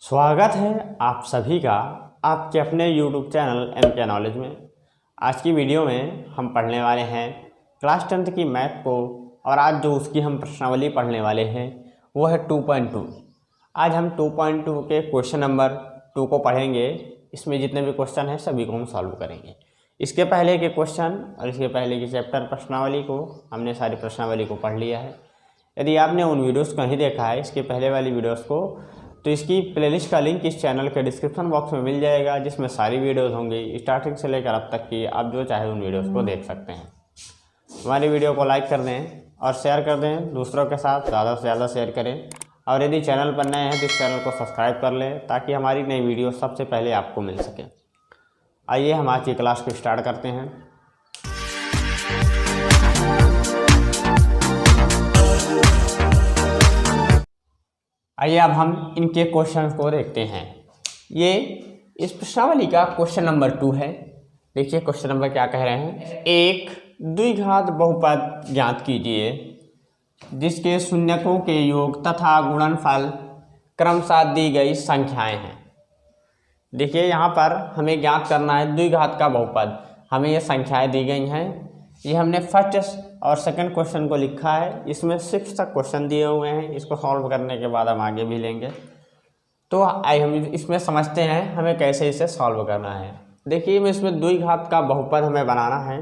स्वागत है आप सभी का आपके अपने YouTube चैनल MK नॉलेज में। आज की वीडियो में हम पढ़ने वाले हैं क्लास 10th की मैथ को, और आज जो उसकी हम प्रश्नावली पढ़ने वाले हैं वो है 2.2। आज हम 2.2 के क्वेश्चन नंबर 2 को पढ़ेंगे। इसमें जितने भी क्वेश्चन हैं सभी को हम सॉल्व करेंगे। इसके पहले के क्वेश्चन और इसके पहले के चैप्टर प्रश्नावली को हमने सारी प्रश्नावली को पढ़ लिया है। यदि आपने उन वीडियोस को नहीं देखा है, इसके पहले वाली वीडियोस को, तो इसकी प्लेलिस्ट का लिंक इस चैनल के डिस्क्रिप्शन बॉक्स में मिल जाएगा, जिसमें सारी वीडियोस होंगी स्टार्टिंग से लेकर अब तक की। आप जो चाहे उन वीडियोस को देख सकते हैं। हमारी वीडियो को लाइक कर दें और शेयर कर दें दूसरों के साथ, ज़्यादा से ज़्यादा शेयर करें। और यदि चैनल पर नए हैं तो इस चैनल को सब्सक्राइब कर लें, ताकि हमारी नई वीडियो सबसे पहले आपको मिल सके। आइए हम आज की क्लास को स्टार्ट करते हैं। आइए अब हम इनके क्वेश्चन को देखते हैं। ये इस प्रश्नावली का क्वेश्चन नंबर 2 है। देखिए क्वेश्चन नंबर क्या कह रहे हैं। एक द्विघात बहुपद ज्ञात कीजिए जिसके शून्यकों के योग तथा गुणनफल क्रमशः दी गई संख्याएं हैं। देखिए यहाँ पर हमें ज्ञात करना है द्विघात का बहुपद। हमें ये संख्याएं दी गई हैं। ये हमने फर्स्ट और सेकंड क्वेश्चन को लिखा है। इसमें 6 तक क्वेश्चन दिए हुए हैं। इसको सॉल्व करने के बाद हम आगे भी लेंगे। तो आइए हम इसमें समझते हैं हमें कैसे इसे सॉल्व करना है। देखिए इसमें द्विघात का बहुपद हमें बनाना है।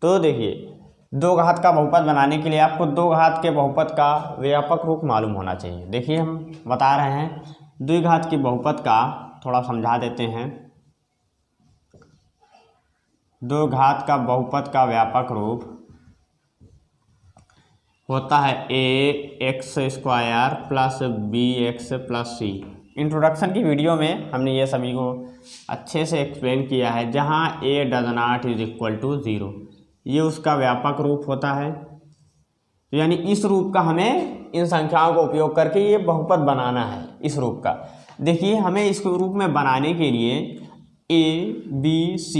तो देखिए दो घात का बहुपद बनाने के लिए आपको दो घात के बहुपद का व्यापक रूप मालूम होना चाहिए। देखिए हम बता रहे हैं द्विघात की बहुपद का थोड़ा समझा देते हैं। दो घात का बहुपद का व्यापक रूप होता है ax² plus bx plus c। Introduction की वीडियो में हमने ये सभी को अच्छे से एक्सप्लेन किया है। जहाँ a does not is equal to 0, ये उसका व्यापक रूप होता है। यानी इस रूप का हमें इन संख्याओं का उपयोग करके ये बहुपद बनाना है। इस रूप का देखिए हमें इस रूप में बनाने के लिए a b c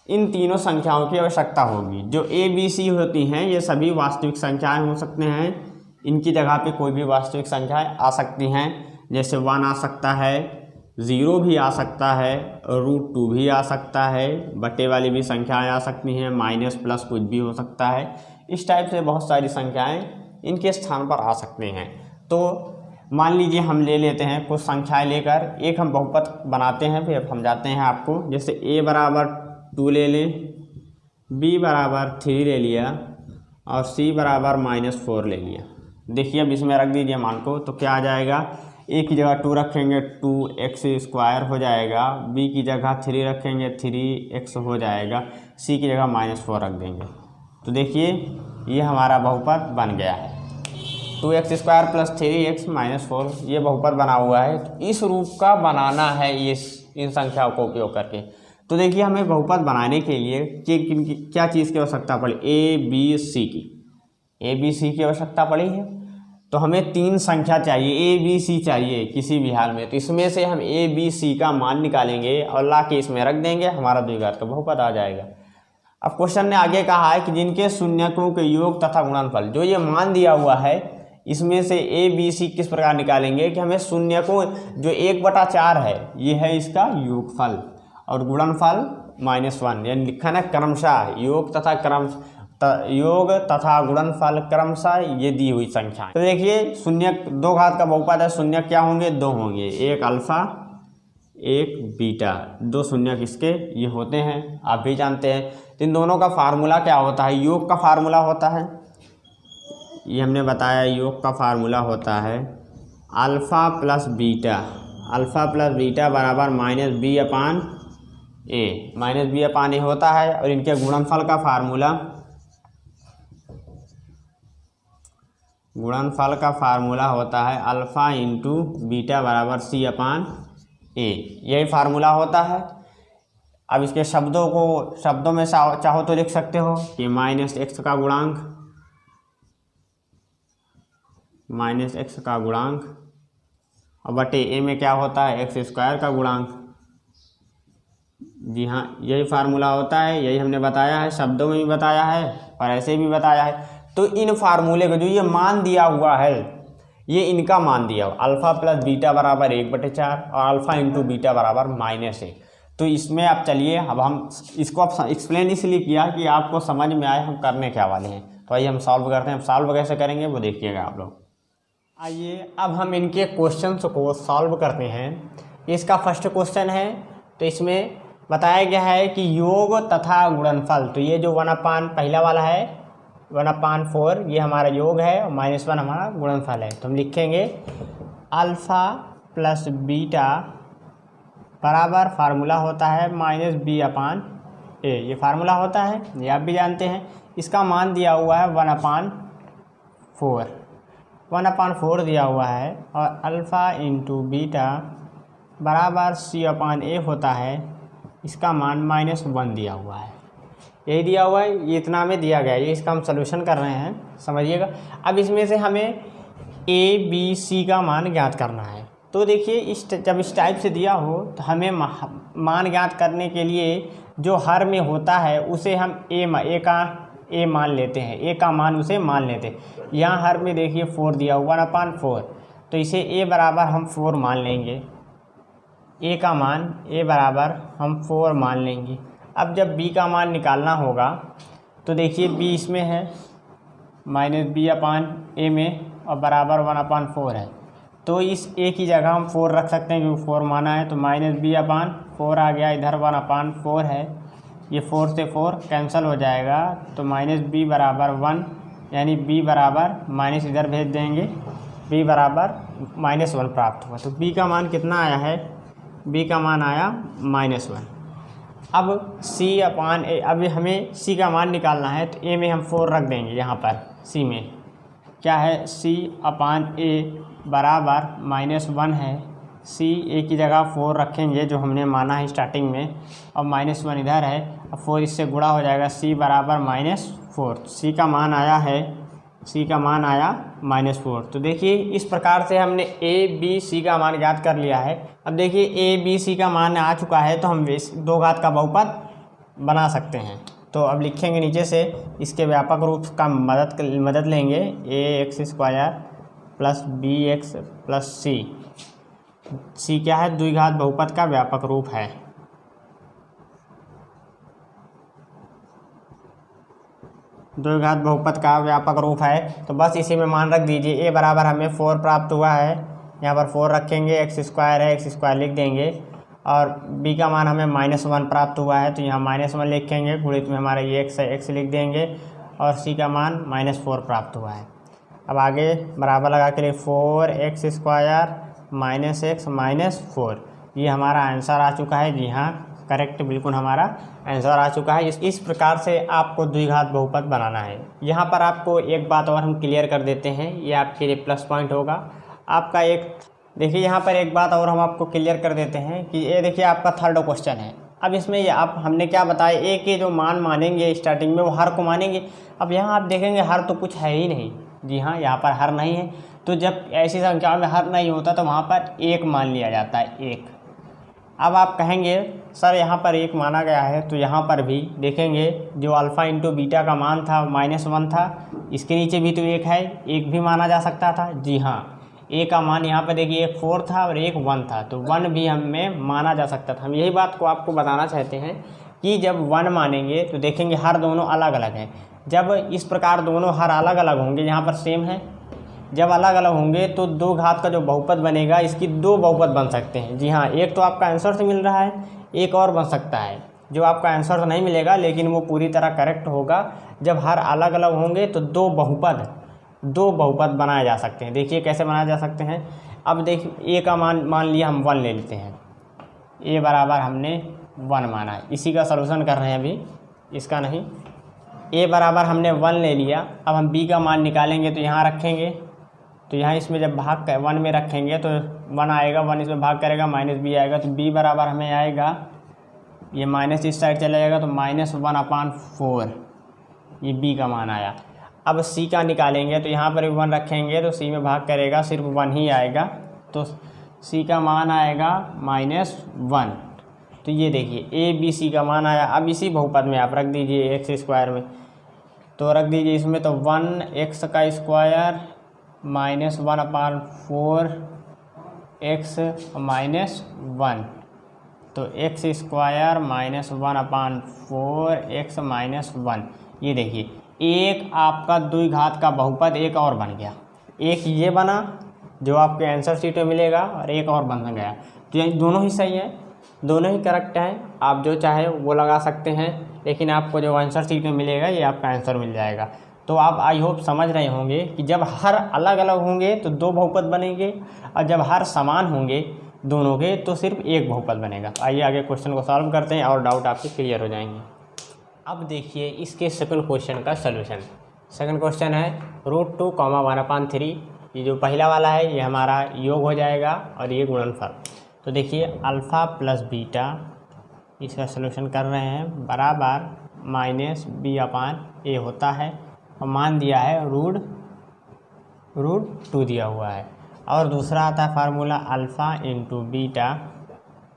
इन तीनों संख्याओं की आवश्यकता होगी। जो a b c होती हैं ये सभी वास्तविक संख्याएं हो सकते हैं। इनकी जगह पे कोई भी वास्तविक संख्याएं आ सकती हैं। जैसे 1 आ सकता है, 0 भी आ सकता है, √2 भी आ सकता है, बटे वाली भी संख्याएं आ सकती हैं, माइनस प्लस कुछ भी हो सकता है। इस टाइप से बहुत सारी संख्याएं इनके स्थान पर आ सकते हैं। तो मान लीजिए हम ले लेते हैं कुछ संख्याएं लेकर एक हम बहुपद बनाते हैं, फिर समझाते हैं आपको। जैसे a बराबर 2 ले लें, b बराबर 3 ले लिया और c बराबर -4 ले लिया। देखिए अब इसमें रख दीजिए मान को, तो क्या आ जाएगा। a की जगह 2 रखेंगे 2x² हो जाएगा, b की जगह 3 रखेंगे 3x हो जाएगा, c की जगह -4 रख देंगे। तो देखिए ये हमारा बहुपद बन गया है। 2x² प्लस 3x -4 ये बहुपद बना हुआ है। तो इस रूप का बनाना है ये इन संख्याओं को उपयोग करके। तो देखिए हमें बहुपद बनाने के लिए क्या चीज़ की आवश्यकता पड़ी। a b c की आवश्यकता पड़ी है। तो हमें 3 संख्या चाहिए, a b c चाहिए किसी भी हाल में। तो इसमें से हम a b c का मान निकालेंगे और ला के इसमें रख देंगे, हमारा द्विघात का बहुपद आ जाएगा। अब क्वेश्चन ने आगे कहा है कि जिनके शून्यकों के योग तथा गुणनफल, जो ये मान दिया हुआ है इसमें से a b c किस प्रकार निकालेंगे कि हमें शून्यकों जो 1/4 है ये है इसका योगफल, और गुणनफल -1, यानी लिखा ना क्रमशः योग तथा गुणनफल क्रमशः ये दी हुई संख्या। तो देखिए शून्य दो घात का बहुपद है, शून्य क्या होंगे, 2 होंगे, एक अल्फा एक बीटा। 2 शून्य किसके ये होते हैं आप भी जानते हैं। तो इन दोनों का फार्मूला क्या होता है, योग का फार्मूला होता है। ये हमने बताया योग का फार्मूला होता है अल्फा प्लस बीटा बराबर -b/a होता है। और इनके गुणनफल का फार्मूला होता है अल्फा इंटू बीटा बराबर c/a। यही फार्मूला होता है। अब इसके शब्दों में चाहो तो लिख सकते हो कि -x का गुणांक और बटे a में क्या होता है x² का गुणांक। जी हाँ यही फार्मूला होता है, यही हमने बताया है, शब्दों में भी बताया है और ऐसे भी बताया है। तो इन फार्मूले को जो ये मान दिया हुआ है ये इनका मान दिया हो, अल्फ़ा प्लस बीटा बराबर 1/4 और अल्फ़ा इंटू बीटा बराबर -1। तो इसमें अब चलिए अब हम इसको अब एक्सप्लेन इसलिए किया कि आपको समझ में आए हम करने क्या वाले हैं। तो आइए हम सॉल्व करते हैं। हम सॉल्व कैसे करेंगे वो देखिएगा आप लोग। आइए अब हम इनके क्वेश्चंस को सॉल्व करते हैं। इसका फर्स्ट क्वेश्चन है, तो इसमें बताया गया है कि योग तथा गुणनफल, तो ये जो 1/, पहला वाला है 1/4 ये हमारा योग है और -1 हमारा गुणनफल है। तो हम लिखेंगे अल्फ़ा प्लस बीटा बराबर फार्मूला होता है -b/a, ये फार्मूला होता है, ये आप भी जानते हैं। इसका मान दिया हुआ है 1/4 दिया हुआ है और अल्फ़ा इंटू बीटा बराबर c/a होता है, इसका मान -1 दिया हुआ है। यही दिया हुआ है, ये इतना में दिया गया है, ये इसका हम सलूशन कर रहे हैं, समझिएगा। अब इसमें से हमें a b c का मान ज्ञात करना है। तो देखिए जब इस टाइप से दिया हो तो हमें मान ज्ञात करने के लिए जो हर में होता है उसे हम a मान लेते हैं, a का मान उसे मान लेते हैं। यहाँ हर में देखिए 4 दिया हुआ 1/4, तो इसे a बराबर हम 4 मान लेंगे, a का मान a बराबर हम 4 मान लेंगे। अब जब b का मान निकालना होगा तो देखिए b इसमें है -b/a में और बराबर 1/4 है, तो इस a की जगह हम 4 रख सकते हैं क्योंकि 4 माना है। तो -b/4 आ गया, इधर 1/4 है, ये 4 से 4 कैंसिल हो जाएगा, तो -b बराबर 1, यानी b बराबर माइनस इधर भेज देंगे, b बराबर -1 प्राप्त हुआ। तो b का मान कितना आया है, b का मान आया -1। अब c/a, अब हमें c का मान निकालना है, तो a में हम 4 रख देंगे। यहाँ पर c में क्या है, c/a बराबर -1 है, c a की जगह 4 रखेंगे जो हमने माना है स्टार्टिंग में, और -1 इधर है, अब 4 इससे गुणा हो जाएगा, c बराबर -4। c का मान आया है, c का मान आया -4। तो देखिए इस प्रकार से हमने a b c का मान ज्ञात कर लिया है। अब देखिए a b c का मान आ चुका है, तो हम 2 घात का बहुपद बना सकते हैं। तो अब लिखेंगे नीचे से इसके व्यापक रूप का मदद लेंगे, ax² plus bx plus c क्या है, द्विघात बहुपद का व्यापक रूप है। द्विघात बहुपद का व्यापक रूप है, तो बस इसी में मान रख दीजिए। a बराबर हमें 4 प्राप्त हुआ है, यहाँ पर 4 रखेंगे, x² है, x² लिख देंगे, और b का मान हमें -1 प्राप्त हुआ है, तो यहाँ -1 लिखेंगे, गुणित में हमारा ये x है, x लिख देंगे, और c का मान -4 प्राप्त हुआ है। अब आगे बराबर लगा के लिए 4x² -x -4, ये हमारा आंसर आ चुका है। जी हाँ, करेक्ट, बिल्कुल हमारा आंसर आ चुका है। इस प्रकार से आपको द्विघात बहुपद बनाना है। यहाँ पर आपको एक बात और हम क्लियर कर देते हैं, ये आपके लिए प्लस पॉइंट होगा आपका। एक देखिए यहाँ पर एक बात और हम आपको क्लियर कर देते हैं कि ये देखिए आपका थर्ड क्वेश्चन है। अब इसमें ये आप हमने क्या बताया, ए के जो मान मानेंगे स्टार्टिंग में वो हर को मानेंगे। अब यहाँ आप देखेंगे हर तो कुछ है ही नहीं, जी हाँ, यहाँ पर हर नहीं है। तो जब ऐसी संख्या में हर नहीं होता तो वहाँ पर 1 मान लिया जाता है, 1। अब आप कहेंगे सर यहाँ पर 1 माना गया है, तो यहाँ पर भी देखेंगे जो अल्फ़ा इंटू बीटा का मान था -1 था, इसके नीचे भी तो 1 है, 1 भी माना जा सकता था। जी हाँ, a का मान यहाँ पर देखिए 1 4 था और 1 1 था, तो 1 भी हमें माना जा सकता था। हम यही बात को आपको बताना चाहते हैं कि जब 1 मानेंगे तो देखेंगे हर दोनों अलग अलग हैं। जब इस प्रकार दोनों हर अलग अलग होंगे, यहाँ पर सेम है, जब अलग अलग होंगे तो 2 घात का जो बहुपद बनेगा, इसकी 2 बहुपद बन सकते हैं। जी हाँ, एक तो आपका आंसर से मिल रहा है, एक और बन सकता है जो आपका आंसर तो नहीं मिलेगा, लेकिन वो पूरी तरह करेक्ट होगा। जब हर अलग अलग होंगे तो 2 बहुपद बनाए जा सकते हैं। देखिए कैसे बनाए जा सकते हैं। अब देखिए a का मान लिया हम 1 ले लेते हैं, a बराबर हमने 1 माना है, इसी का सलूशन कर रहे हैं अभी, इसका नहीं। a बराबर हमने 1 ले लिया। अब हम b का मान निकालेंगे, तो यहाँ रखेंगे, तो यहाँ इसमें जब भाग 1 में रखेंगे तो 1 आएगा, 1 इसमें भाग करेगा, -b आएगा, तो b बराबर हमें आएगा, ये माइनस इस साइड चला जाएगा, तो -1/4, ये b का मान आया। अब c का निकालेंगे, तो यहाँ पर 1 रखेंगे, तो c में भाग करेगा, सिर्फ 1 ही आएगा, तो c का मान आएगा -1। तो ये देखिए a b c का मान आया। अब इसी बहुपद में आप रख दीजिए x² में, तो रख दीजिए इसमें, तो 1x² -1/4 x -1, तो x स्क्वायर -1/4 x -1। ये देखिए एक आपका द्विघात का बहुपद एक और बन गया, एक ये बना जो आपके आंसर शीट में मिलेगा और एक और बन गया। तो ये दोनों ही सही है, दोनों ही करेक्ट हैं, आप जो चाहे वो लगा सकते हैं, लेकिन आपको जो आंसर शीट में मिलेगा ये आपका आंसर मिल जाएगा। तो आप आई होप समझ रहे होंगे कि जब हर अलग अलग होंगे तो दो बहुपद बनेंगे, और जब हर समान होंगे दोनों के तो सिर्फ एक बहुपद बनेगा। आइए आगे क्वेश्चन को सॉल्व करते हैं और डाउट आपके क्लियर हो जाएंगे। अब देखिए इसके सेकंड क्वेश्चन का सलूशन। सेकंड क्वेश्चन है √2, 1/3। ये जो पहला वाला है ये हमारा योग हो जाएगा और ये गुणनफल। तो देखिए अल्फ़ा प्लस बीटा, इसका सलूशन कर रहे हैं, बराबर -b/a होता है, और मान दिया है √2 दिया हुआ है। और दूसरा आता है फार्मूला अल्फ़ा इंटू बीटा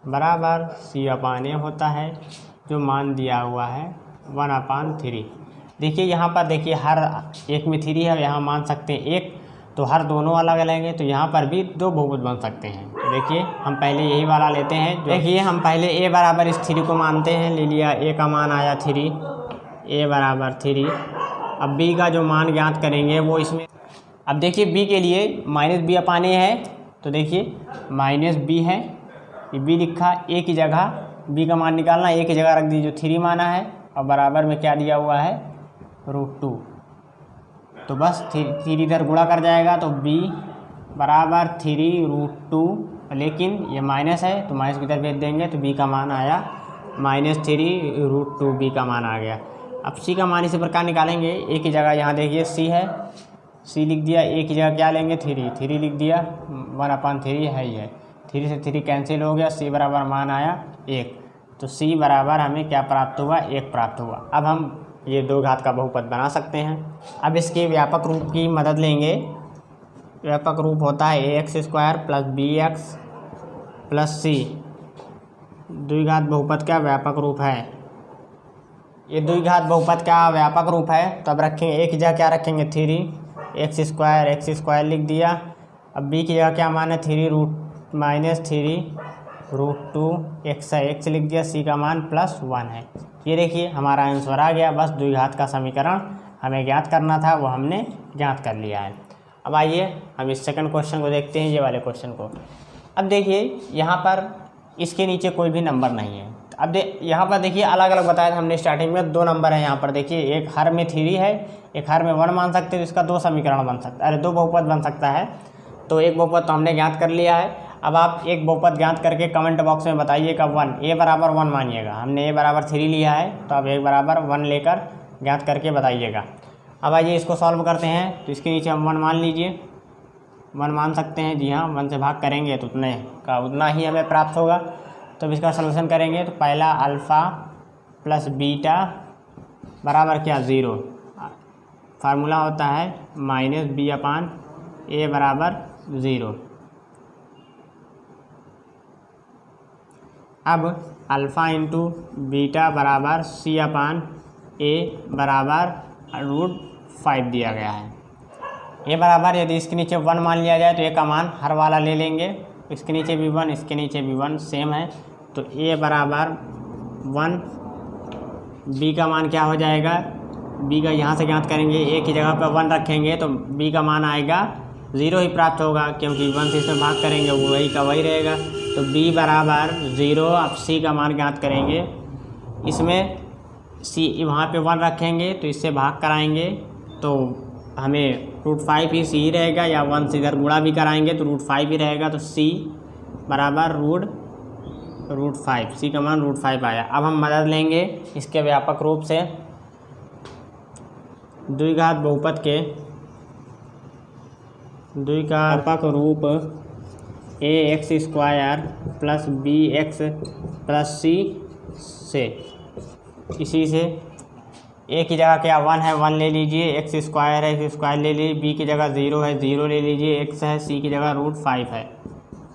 बराबर c/a होता है, जो मान दिया हुआ है 1/3। देखिए यहाँ पर देखिए हर एक में 3 है, यहाँ मान सकते हैं 1, तो हर दोनों अलग लेंगे तो यहाँ पर भी दो बहुपद बन सकते हैं। देखिए हम पहले यही वाला लेते हैं। देखिए हम पहले a बराबर इस 3 को मानते हैं, ले लिया, a का मान आया 3, a बराबर 3। अब b का जो मान ज्ञात करेंगे वो इसमें, अब देखिए b के लिए -b/a है, तो देखिए -b है, ये b लिखा, a की जगह b का मान निकालना, a की जगह रख दीजिए जो 3 माना है, और बराबर में क्या दिया हुआ है √2। तो बस 3 इधर गुणा कर जाएगा, तो b बराबर 3√2, लेकिन ये माइनस है तो माइनस की तरफ भेज देंगे, तो b का मान आया -3√2, b का मान आ गया। अब c का मान इसी प्रकार निकालेंगे, a की जगह यहाँ देखिए c है, c लिख दिया, a की जगह क्या लेंगे 3 लिख दिया, 1/3 है ही है, 3 से 3 कैंसिल हो गया, c बराबर मान आया 1। तो c बराबर हमें क्या प्राप्त हुआ, 1 प्राप्त हुआ। अब हम ये दो घात का बहुपद बना सकते हैं। अब इसके व्यापक रूप की मदद लेंगे। व्यापक रूप होता है ax² + bx + c। द्विघात बहुपद का व्यापक रूप है, ये द्विघात बहुपद का व्यापक रूप है। तब रखेंगे a की जगह क्या रखेंगे 3, x² लिख दिया। अब b की जगह क्या मान है 3√2 x लिख दिया, c का मान +1 है। ये देखिए हमारा आंसर आ गया। बस द्विघात का समीकरण हमें ज्ञात करना था, वो हमने ज्ञात कर लिया है। अब आइए हम इस सेकंड क्वेश्चन को देखते हैं, ये वाले क्वेश्चन को। अब देखिए यहाँ पर इसके नीचे कोई भी नंबर नहीं है। अब यहाँ पर देखिए अलग अलग बताया था हमने स्टार्टिंग में, 2 नंबर है यहाँ पर। देखिए एक हर में 3 है, एक हर में 1 मान सकते हैं, तो इसका 2 समीकरण बन सकता है, 2 बहुपद बन सकता है। तो एक बहुपद तो हमने ज्ञात कर लिया है। अब आप एक बहुपद ज्ञात करके कमेंट बॉक्स में बताइएगा 1, a बराबर 1 मानिएगा। हमने a बराबर 3 लिया है, तो आप a बराबर 1 लेकर ज्ञात करके बताइएगा। अब आइए इसको सॉल्व करते हैं। तो इसके नीचे हम 1 मान लीजिए, 1 मान सकते हैं, जी हाँ, 1 से भाग करेंगे तो उतना ही हमें प्राप्त होगा। तो अब इसका सलूशन करेंगे, तो पहला अल्फ़ा प्लस बीटा बराबर क्या 0, फार्मूला होता है -b/a बराबर 0। अब अल्फ़ा इंटू बीटा बराबर c/a बराबर √5 दिया गया है। a बराबर, यदि इसके नीचे 1 मान लिया जाए तो a का मान हर वाला ले लेंगे, इसके नीचे भी 1, इसके नीचे भी 1 सेम है, तो a बराबर 1, b का मान क्या हो जाएगा, b का यहाँ से ज्ञात करेंगे, a की जगह पर 1 रखेंगे तो b का मान आएगा 0 ही प्राप्त होगा, क्योंकि 1 से इसमें भाग करेंगे वो वही का वही रहेगा। तो b बराबर 0। अब c का मान ज्ञात करेंगे, इसमें c वहाँ पे 1 रखेंगे तो इससे भाग कराएंगे तो हमें √5 ही c ही रहेगा, या 1 से इधर गुणा भी कराएंगे तो √5 ही रहेगा। तो c बराबर √5, c का मान √5 आया। अब हम मदद लेंगे इसके व्यापक रूप से, द्विघात बहुपद के द्विघातक रूप ax² + bx + c से, इसी से a की जगह क्या 1 है, 1 ले लीजिए, x² है, x² ले लीजिए, b की जगह 0 है, 0 ले लीजिए, x है, c की जगह √5 है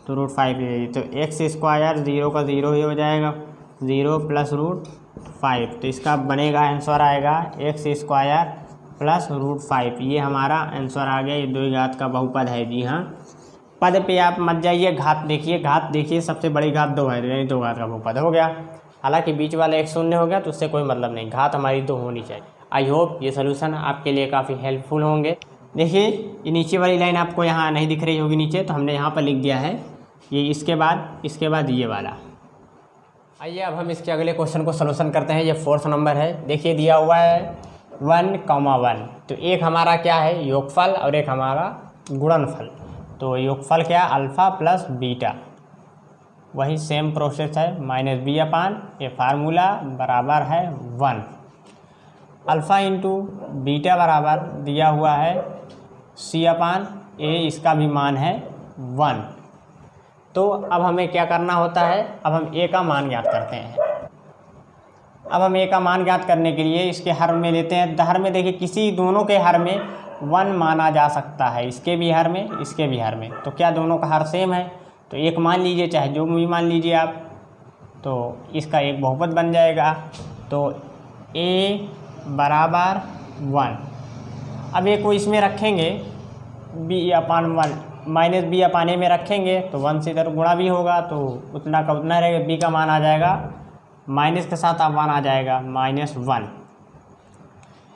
तो √5 ले लीजिए। तो x² 0 का 0 ही हो जाएगा, 0 + √5। तो इसका बनेगा आंसर आएगा x² प्लस √5। ये हमारा आंसर आ गया। ये 2 घात का बहुपद है जी हाँ। पद पे आप मत जाइए, घात देखिए सबसे बड़ी घात 2 है, यानी 2 घात का बहुपद हो गया। हालांकि बीच वाला एक शून्य हो गया तो उससे कोई मतलब नहीं, घात हमारी 2 होनी चाहिए। आई होप ये सोल्यूशन आपके लिए काफ़ी हेल्पफुल होंगे। देखिए ये नीचे वाली लाइन आपको यहाँ नहीं दिख रही होगी नीचे, तो हमने यहाँ पर लिख दिया है ये इसके बाद ये वाला। आइए अब हम इसके अगले क्वेश्चन को सोल्यूशन करते हैं। ये 4th नंबर है। देखिए दिया हुआ है 1,1, तो एक हमारा क्या है योगफल और एक हमारा गुणनफल। तो योगफल क्या अल्फ़ा प्लस बीटा, वही सेम प्रोसेस है -b/, ये फार्मूला बराबर है 1। अल्फ़ा इंटू बीटा बराबर दिया हुआ है c/a, इसका भी मान है 1। तो अब हमें क्या करना होता है, अब हम a का मान ज्ञात करते हैं। अब हम a का मान ज्ञात करने के लिए इसके हर में लेते हैं। हर में देखिए किसी दोनों के हर में 1 माना जा सकता है, इसके भी हर में इसके भी हर में। तो क्या दोनों का हर सेम है, तो एक मान लीजिए, चाहे जो भी मान लीजिए आप, तो इसका एक बहुपद बन जाएगा। तो a बराबर 1। अब a को इसमें रखेंगे b/1 -b/a में रखेंगे तो 1 से इधर गुणा भी होगा, तो उतना का उतना रहेगा। b का मान आ जाएगा माइनस के साथ अब 1 आ जाएगा -1,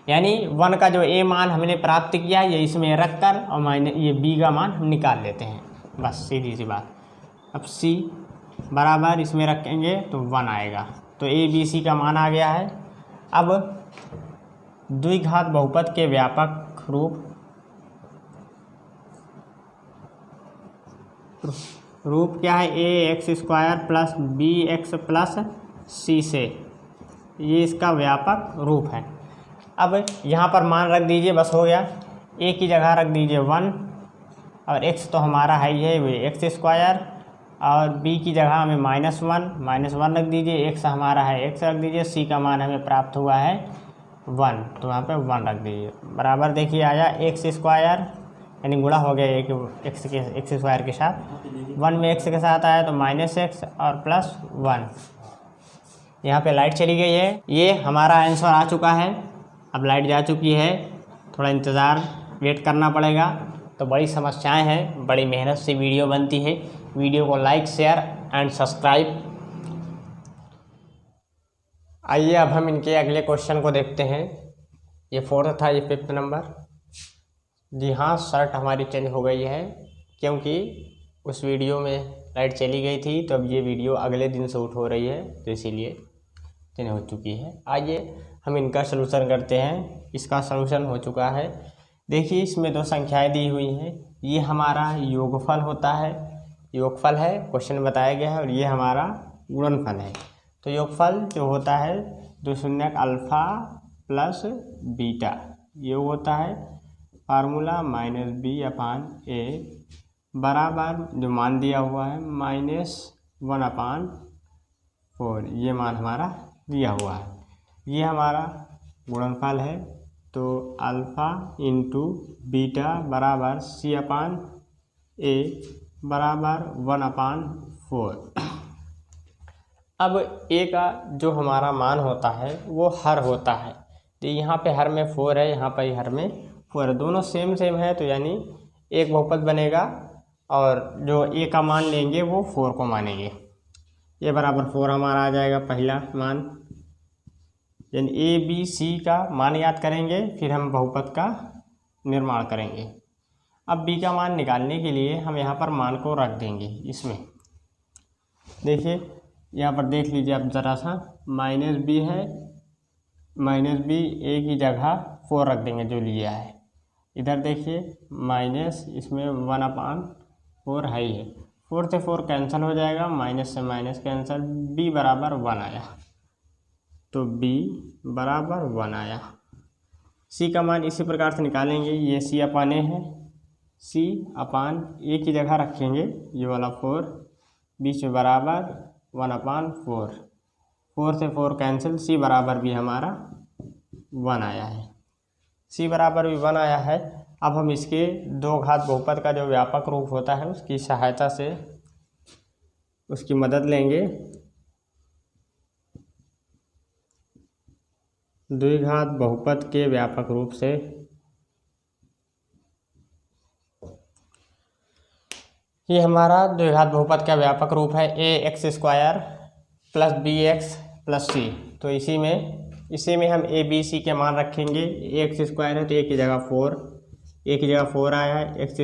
यानी 1 का जो a मान हमने प्राप्त किया ये इसमें रख कर और ये b का मान हम निकाल लेते हैं, बस सीधी सी बात। अब c बराबर इसमें रखेंगे तो 1 आएगा। तो a b c का मान आ गया है। अब द्विघात बहुपद के व्यापक रूप क्या है, ax² plus bx plus c से, ये इसका व्यापक रूप है। अब यहाँ पर मान रख दीजिए, बस हो गया। a की जगह रख दीजिए 1 और x तो हमारा है ही है वे x², और b की जगह हमें -1 रख दीजिए, x हमारा है x रख दीजिए, c का मान हमें प्राप्त हुआ है 1, तो यहाँ पे 1 रख दीजिए। बराबर देखिए आया x², यानी गुणा हो गया एक x² के साथ, 1 में x के साथ आया तो -x और +1। यहाँ पे लाइट चली गई है। ये हमारा आंसर आ चुका है। अब लाइट जा चुकी है, थोड़ा इंतज़ार वेट करना पड़ेगा। तो बड़ी समस्याएं हैं, बड़ी मेहनत से वीडियो बनती है। वीडियो को लाइक शेयर एंड सब्सक्राइब। आइए अब हम इनके अगले क्वेश्चन को देखते हैं। ये 4th था, ये 5th नंबर। जी हाँ, शर्ट हमारी चेंज हो गई है क्योंकि उस वीडियो में लाइट चली गई थी, तो अब ये वीडियो अगले दिन शूट हो रही है, तो इसीलिए चेंज हो चुकी है। आइए हम इनका सलूशन करते हैं। इसका सलूशन हो चुका है। देखिए इसमें 2 संख्याएं दी हुई हैं। ये हमारा योगफल होता है, योगफल है, क्वेश्चन में बताया गया है, और ये हमारा गुणनफल है। तो योगफल जो होता है 2 शून्य अल्फ़ा प्लस बीटा, योग होता है फार्मूला -b/a बराबर जो मान दिया हुआ है -1/4, ये मान हमारा दिया हुआ है। ये हमारा गुणनफल है। तो अल्फ़ा इंटू बीटा बराबर c/a बराबर 1/4। अब a का जो हमारा मान होता है वो हर होता है। तो यहाँ पे हर में 4 है, यहाँ पर हर में 4 है, दोनों सेम है, तो यानी एक बहुपद बनेगा और जो a का मान लेंगे वो 4 को मानेंगे। ये बराबर 4 हमारा आ जाएगा पहला मान, यानी a b c का मान याद करेंगे, फिर हम बहुपद का निर्माण करेंगे। अब b का मान निकालने के लिए हम यहाँ पर मान को रख देंगे इसमें। देखिए यहाँ पर देख लीजिए आप ज़रा सा, -b है, -b a की जगह 4 रख देंगे जो लिया है। इधर देखिए माइनस, इसमें 1/4 है ही है, 4 से 4 कैंसिल हो जाएगा, माइनस से माइनस कैंसिल, b बराबर 1 आया। तो b बराबर 1 आया। c का मान इसी प्रकार से निकालेंगे। ये c/a है, c/a की जगह रखेंगे ये वाला 4, बीच में बराबर 1/4, 4 से 4 कैंसिल, c बराबर भी हमारा 1 आया है। c बराबर भी 1 आया है। अब हम इसके 2 घात बहुपद का जो व्यापक रूप होता है उसकी सहायता से उसकी मदद लेंगे। द्विघात बहुपद के व्यापक रूप से ये हमारा द्विघात बहुपद का व्यापक रूप है ax² plus bx plus c। तो इसी में हम a b c के मान रखेंगे। ax² है तो a की जगह 4, a की जगह 4 आया है, x²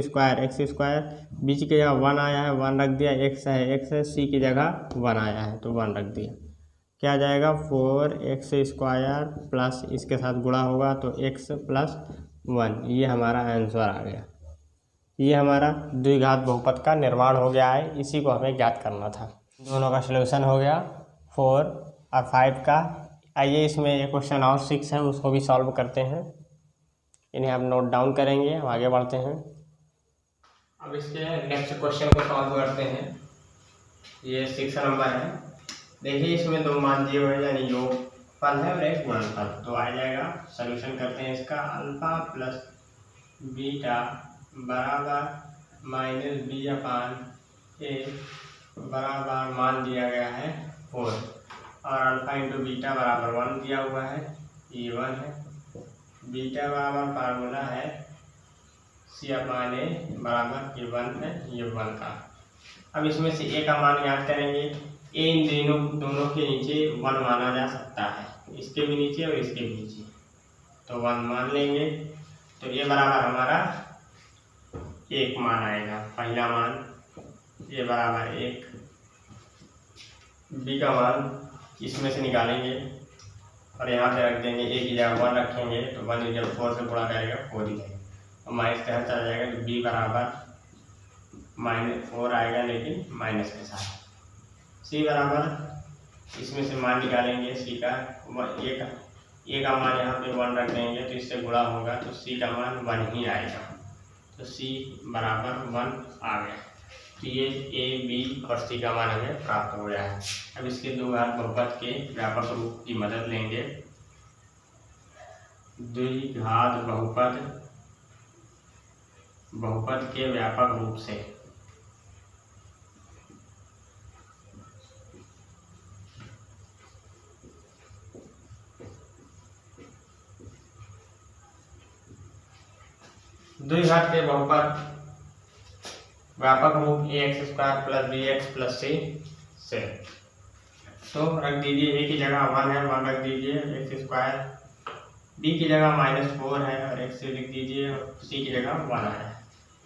b की जगह 1 आया है, 1 रख दिया, x है, c की जगह 1 आया है तो 1 रख दिया। क्या आ जाएगा 4x² प्लस इसके साथ गुणा होगा तो x प्लस 1। ये हमारा आंसर आ गया। ये हमारा द्विघात बहुपद का निर्माण हो गया है, इसी को हमें ज्ञात करना था। दोनों का सलूशन हो गया 4 और 5 का। आइए इसमें एक क्वेश्चन और 6 है, उसको भी सॉल्व करते हैं। इन्हें हम नोट डाउन करेंगे, हम आगे बढ़ते हैं। अब इसके नेक्स्ट क्वेश्चन को सॉल्व करते हैं। ये 6 नंबर है। देखिए इसमें 2 मान दिए हुए हैं, यानी योगफल है और एक गुणनफल। तो आ जाएगा, सलूशन करते हैं इसका। अल्फा प्लस बीटा बराबर माइनस b/a बराबर मान दिया गया है 4 और अल्फा इंटू बीटा बराबर 1 दिया हुआ है, ये 1 है। बीटा बराबर फार्मूला है c/a बराबर ये 1 है, ये 1 का। अब इसमें से a का मान याद करेंगे। a इन दोनों के नीचे 1 माना जा सकता है, इसके भी नीचे और इसके भी नीचे, तो 1 मान लेंगे। तो a बराबर हमारा 1 मान आएगा, पहला मान a बराबर 1। b का मान इसमें से निकालेंगे और यहाँ पे रख देंगे, a की जगह 1 रखेंगे तो 1 जब 4 से गुणा करेगा 4 ही जाएगा और माइनस के साथ चला जाएगा तो b बराबर -4 आएगा, लेकिन माइनस के साथ। c बराबर इसमें से मान निकालेंगे, c का a का मान यहाँ पे 1 रख देंगे तो इससे गुणा होगा तो c का मान 1 ही आएगा, तो c बराबर 1 आ गया। तो ये a, b और c का मान हमें प्राप्त हो गया है। अब इसके द्विघात बहुपद के व्यापक रूप की मदद लेंगे। द्विघात बहुपद के व्यापक रूप से द्विघात के बहुपद व्यापक रूप ax² plus bx plus c से। तो रख दीजिए, a की जगह 1 है, 1 रख दीजिए, x², b की जगह -4 है और x लिख दीजिए और c की जगह 1 है।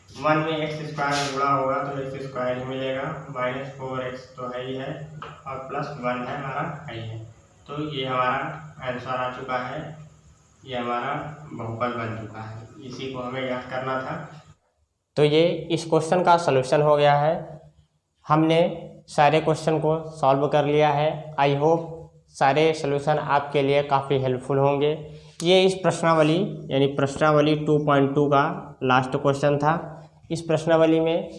1 में x² गुणा होगा तो x² ही मिलेगा, -4x तो है ही है और प्लस 1 है हमारा है ही है। तो ये हमारा आंसर आ चुका है, ये हमारा बहुपद बन चुका है, इसी को हमें याद करना था। तो ये इस क्वेश्चन का सलूशन हो गया है। हमने सारे क्वेश्चन को सॉल्व कर लिया है। आई होप सारे सलूशन आपके लिए काफ़ी हेल्पफुल होंगे। ये इस प्रश्नावली यानी प्रश्नावली 2.2 का लास्ट क्वेश्चन था। इस प्रश्नावली में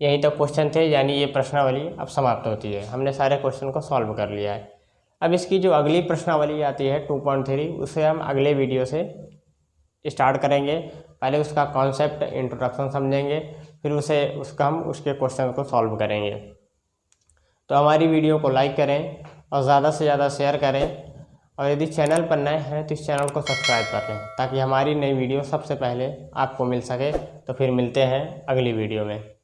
यहीं तक क्वेश्चन थे, यानी ये प्रश्नावली अब समाप्त होती है। हमने सारे क्वेश्चन को सॉल्व कर लिया है। अब इसकी जो अगली प्रश्नावली आती है 2.3, उसे हम अगले वीडियो से स्टार्ट करेंगे। पहले उसका कॉन्सेप्ट इंट्रोडक्शन समझेंगे, फिर हम उसके क्वेश्चन को सॉल्व करेंगे। तो हमारी वीडियो को लाइक करें और ज़्यादा से ज़्यादा शेयर करें, और यदि चैनल पर नए हैं तो इस चैनल को सब्सक्राइब कर लें ताकि हमारी नई वीडियो सबसे पहले आपको मिल सके। तो फिर मिलते हैं अगली वीडियो में।